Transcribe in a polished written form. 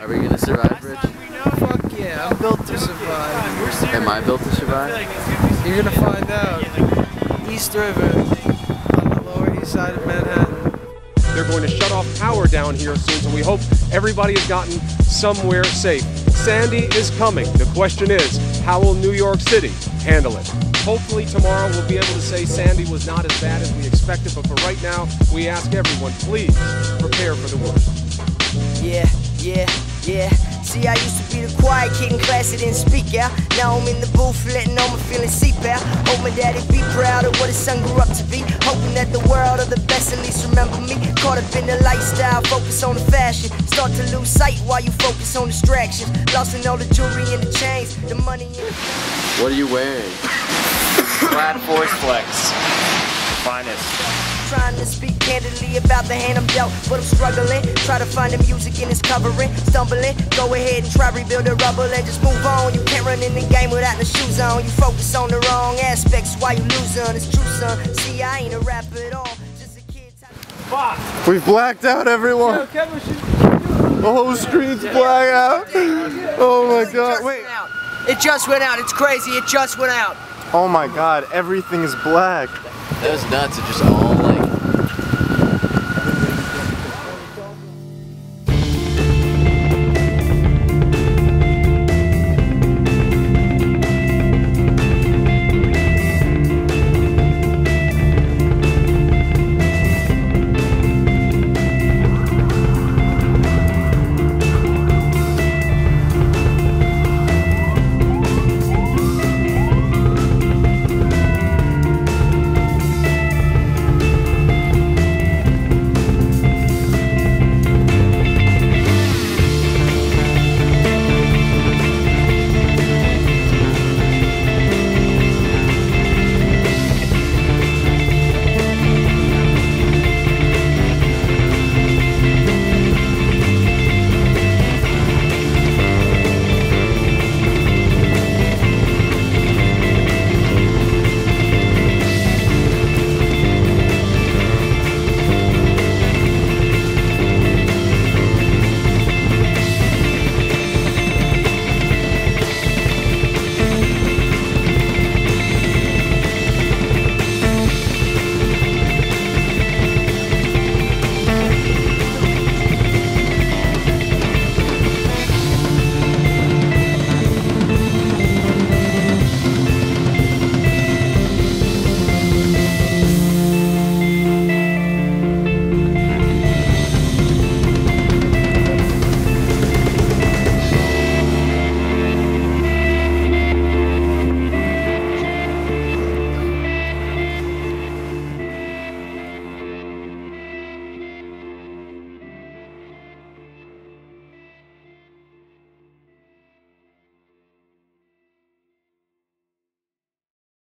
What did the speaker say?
Are we gonna survive, Rich? Fuck yeah, I'm built to survive. Am I built to survive? You're gonna find out. East River, on the Lower East Side of Manhattan. They're going to shut off power down here soon, so we hope everybody has gotten somewhere safe. Sandy is coming. The question is, how will New York City handle it? Hopefully tomorrow we'll be able to say Sandy was not as bad as we expected, but for right now, we ask everyone, please prepare for the worst. Yeah. See, I used to be the quiet kid in class that didn't speak out. Now I'm in the booth letting all my feelings seep out. Hope my daddy be proud of what his son grew up to be. Hoping that the world of the best at least remember me. Caught up in the lifestyle, focus on the fashion. Start to lose sight while you focus on distractions. Lost in all the jewelry and the chains, the money and What are you wearing? Flat Force Flex. Finest. Trying to speak candidly about the hand I'm dealt, but I'm struggling. Try to find the music in its covering, stumbling. Go ahead and try rebuild the rubble and just move on. You can't run in the game without the shoes on. You focus on the wrong aspects while you losing. It's true, son. See, I ain't a rapper at all. Just a kid. Fuck! We've blacked out, everyone. The whole street's blacked out. Oh my god! Wait. It just went out. It's crazy. It just went out. Oh my god! Everything is black. That was nuts. It just all like.